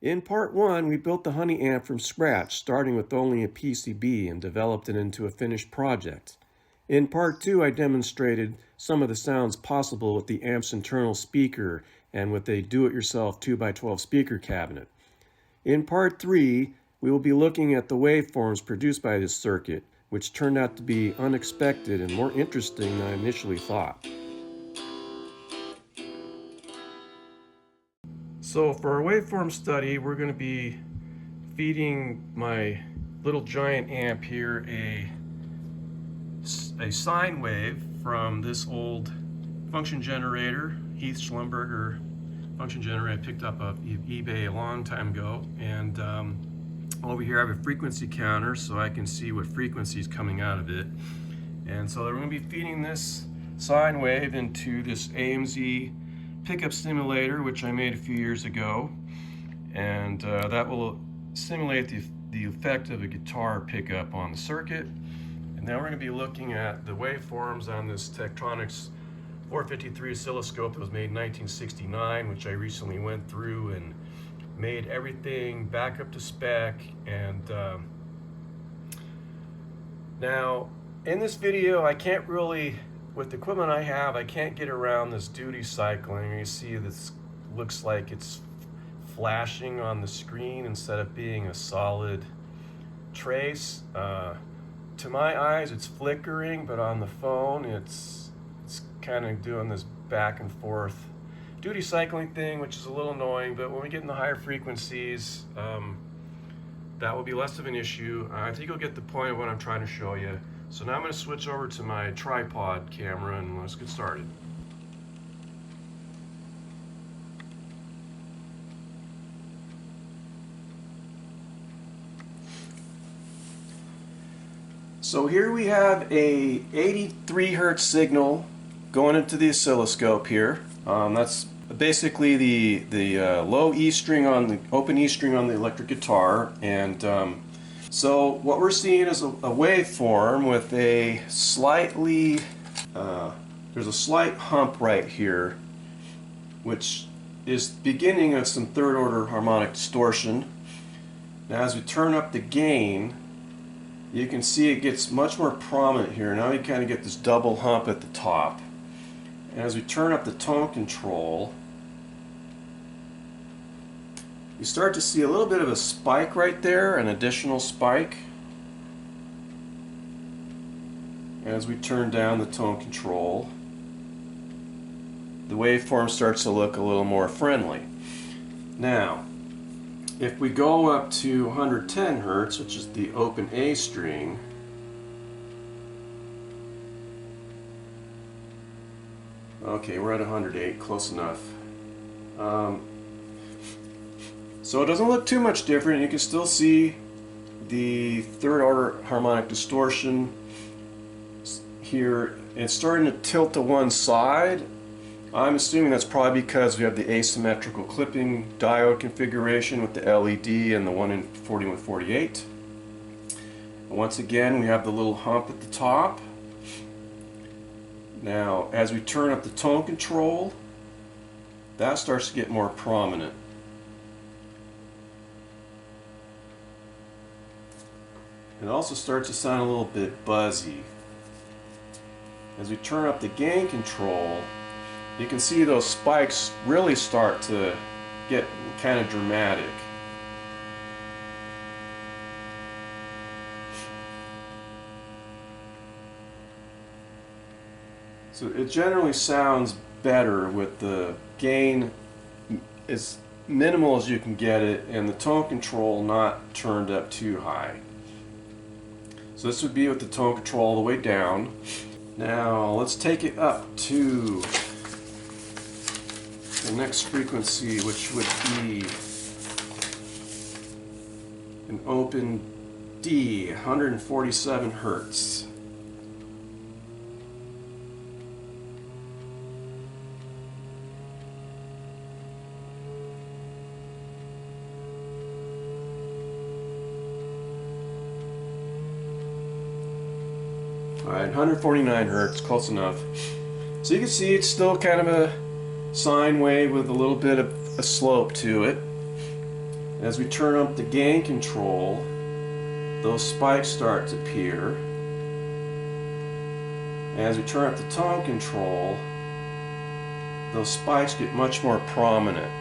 In part 1, we built the Honey amp from scratch, starting with only a PCB and developed it into a finished project. In part 2, I demonstrated some of the sounds possible with the amp's internal speaker and with a do-it-yourself 2x12 speaker cabinet. In part 3, we will be looking at the waveforms produced by this circuit, which turned out to be unexpected and more interesting than I initially thought. So for our waveform study, we're going to be feeding my little giant amp here a sine wave from this old function generator, Heath Schlumberger function generator I picked up off eBay a long time ago. And over here I have a frequency counter so I can see what frequency is coming out of it. And so we're going to be feeding this sine wave into this AMZ pickup simulator, which I made a few years ago, and that will simulate the effect of a guitar pickup on the circuit. And now we're going to be looking at the waveforms on this Tektronix 453 oscilloscope that was made in 1969, which I recently went through and made everything back up to spec. And now in this video I can't really, with the equipment I have, I can't get around this duty cycling. You see this looks like it's flashing on the screen instead of being a solid trace. To my eyes it's flickering, but on the phone it's kind of doing this back and forth duty cycling thing, which is a little annoying. But when we get in the higher frequencies, that will be less of an issue. I think you'll get the point of what I'm trying to show you. So now I'm going to switch over to my tripod camera and let's get started. So here we have a 83 hertz signal going into the oscilloscope here. That's basically the low E string on the open E string on the electric guitar. And so what we're seeing is a waveform with a slightly, there's a slight hump right here, which is the beginning of some third order harmonic distortion. Now as we turn up the gain, you can see it gets much more prominent here. Now you kind of get this double hump at the top. And as we turn up the tone control, you start to see a little bit of a spike right there, an additional spike. As we turn down the tone control, the waveform starts to look a little more friendly. Now, if we go up to 110 hertz, which is the open A string, okay, we're at 108, close enough. So it doesn't look too much different. You can still see the third order harmonic distortion here. It's starting to tilt to one side. I'm assuming that's probably because we have the asymmetrical clipping diode configuration with the LED and the one in 4148. Once again, we have the little hump at the top. Now, as we turn up the tone control, that starts to get more prominent. It also starts to sound a little bit buzzy. As we turn up the gain control, you can see those spikes really start to get kind of dramatic. So it generally sounds better with the gain as minimal as you can get it and the tone control not turned up too high. So this would be with the tone control all the way down. Now let's take it up to the next frequency, which would be an open D, 147 hertz. Alright, 149 hertz, close enough. So you can see it's still kind of a sine wave with a little bit of a slope to it. As we turn up the gain control, those spikes start to appear. As we turn up the tone control, those spikes get much more prominent.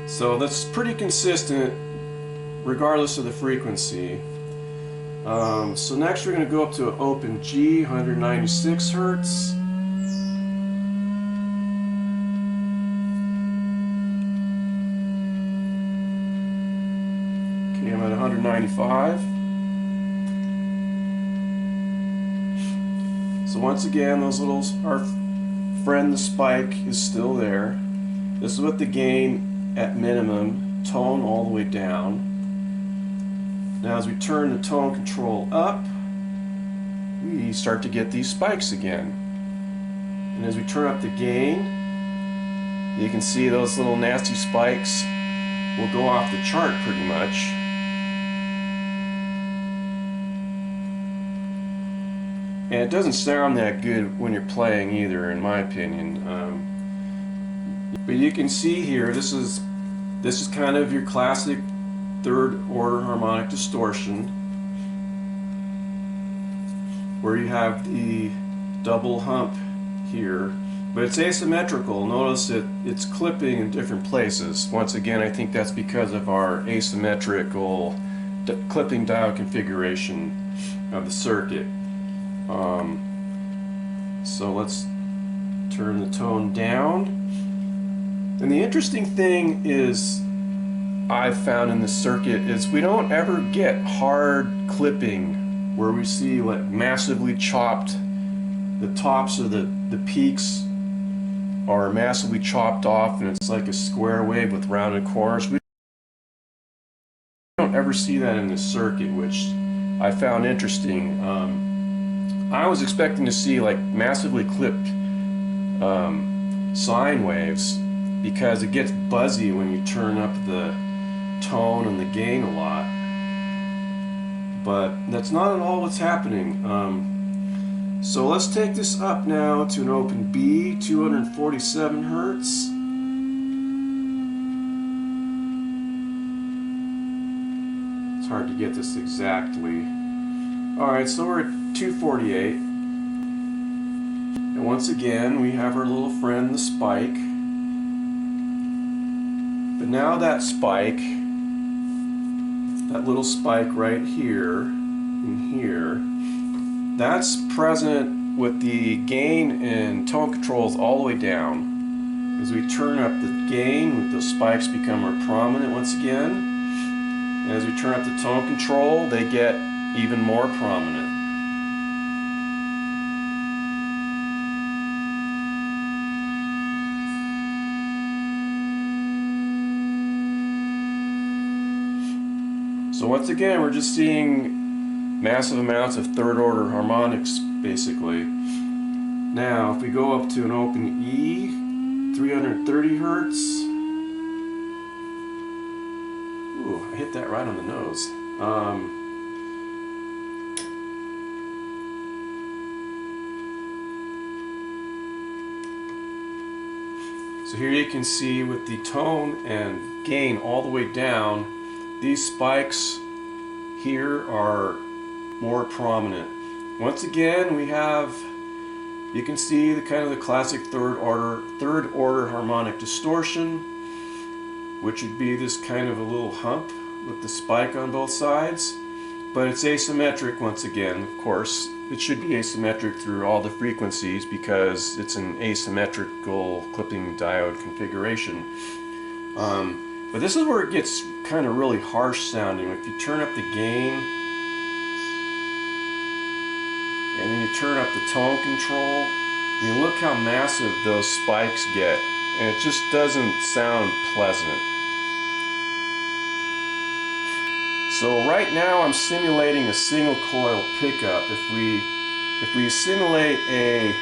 So that's pretty consistent regardless of the frequency. So next we're going to go up to an open G, 196 Hertz. Okay, I'm at 195. So once again, our friend the spike is still there. This is with the gain at minimum, tone all the way down. Now as we turn the tone control up, we start to get these spikes again. And as we turn up the gain, you can see those little nasty spikes will go off the chart pretty much. And it doesn't sound that good when you're playing either, in my opinion. But you can see here, this is kind of your classic third order harmonic distortion, where you have the double hump here, but it's asymmetrical. Notice that it's clipping in different places. Once again, I think that's because of our asymmetrical clipping diode configuration of the circuit. So let's turn the tone down. And the interesting thing is, I've found in this circuit, is we don't ever get hard clipping where we see like massively chopped, the tops of the peaks are massively chopped off and it's like a square wave with rounded corners. We don't ever see that in this circuit, which I found interesting. I was expecting to see like massively clipped sine waves, because it gets buzzy when you turn up the tone and the gain a lot, but that's not at all what's happening. So let's take this up now to an open B, 247 Hertz. It's hard to get this exactly. Alright, so we're at 248, and once again we have our little friend the spike. But now that spike, that little spike right here and here, that's present with the gain and tone controls all the way down. As we turn up the gain, those spikes become more prominent once again. And as we turn up the tone control, they get even more prominent. So once again, we're just seeing massive amounts of third order harmonics, basically. Now, if we go up to an open E, 330 Hertz. Ooh, I hit that right on the nose. So here you can see with the tone and gain all the way down, these spikes here are more prominent. Once again, we have, you can see the kind of the classic third order harmonic distortion, which would be this kind of a little hump with the spike on both sides. But it's asymmetric once again, of course. It should be asymmetric through all the frequencies because it's an asymmetrical clipping diode configuration. But this is where it gets kind of really harsh sounding. If you turn up the gain and then you turn up the tone control, I mean, look how massive those spikes get, and it just doesn't sound pleasant. So right now I'm simulating a single coil pickup. If we simulate a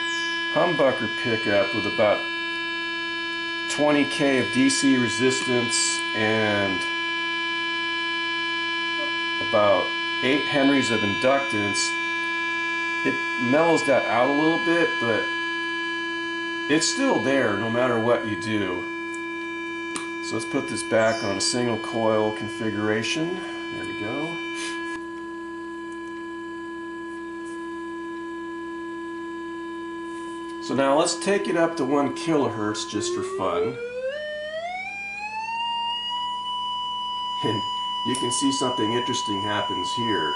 humbucker pickup with about 20K of DC resistance and about 8 Henries of inductance, it mellows that out a little bit, but it's still there no matter what you do. So let's put this back on a single coil configuration. There we go. So now let's take it up to 1 kilohertz just for fun. And you can see something interesting happens here.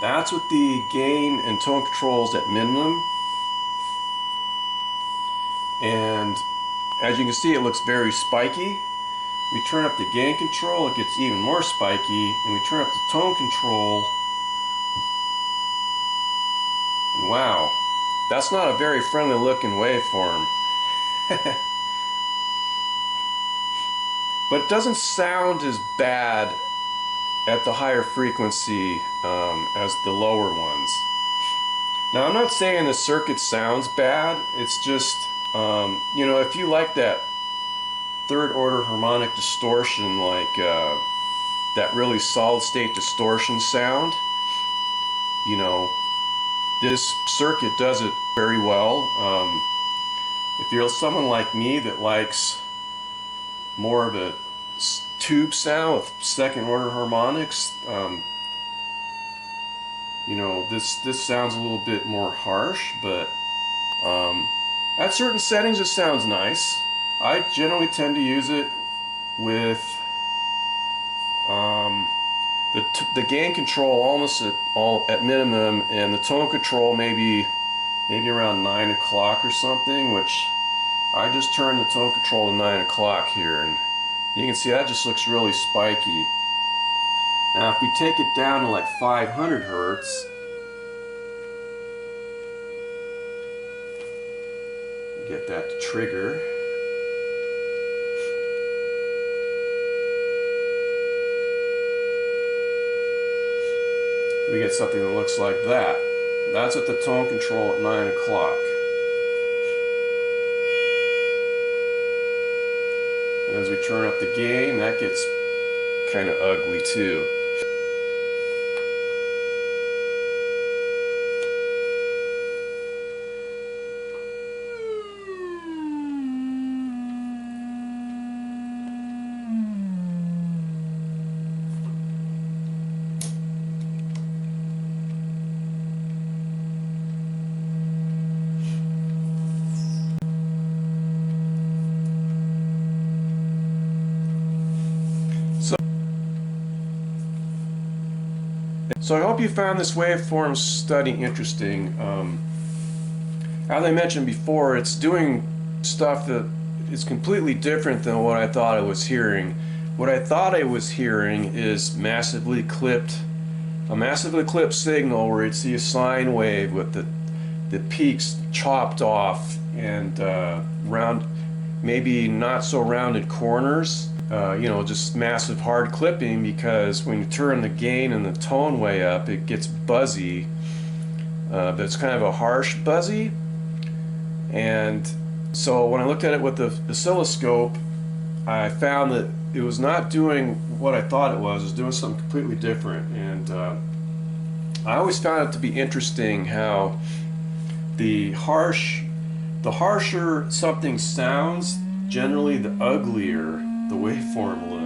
That's with the gain and tone controls at minimum. And as you can see, it looks very spiky. We turn up the gain control, it gets even more spiky, and we turn up the tone control, and wow, that's not a very friendly looking waveform. But it doesn't sound as bad at the higher frequency as the lower ones. Now, I'm not saying the circuit sounds bad, it's just, you know, if you like that third order harmonic distortion, like that really solid state distortion sound, you know, this circuit does it very well. If you're someone like me that likes more of a tube sound with second order harmonics, you know, this sounds a little bit more harsh, but at certain settings it sounds nice. I generally tend to use it with the gain control almost at minimum, and the tone control maybe around 9 o'clock or something, which I just turned the tone control to 9 o'clock here, and you can see that just looks really spiky. Now if we take it down to like 500 hertz, get that to trigger. We get something that looks like that. That's at the tone control at 9 o'clock. And as we turn up the gain, that gets kind of ugly too. So I hope you found this waveform study interesting. As I mentioned before, it's doing stuff that is completely different than what I thought I was hearing. What I thought I was hearing is a massively clipped signal where you'd see a sine wave with the peaks chopped off and round, maybe not so rounded corners. You know, just massive hard clipping, because when you turn the gain and the tone way up, it gets buzzy, but it's kind of a harsh buzzy. And so when I looked at it with the oscilloscope, I found that it was not doing what I thought it was doing something completely different. And I always found it to be interesting how the harsher something sounds, generally the uglier the waveform looks.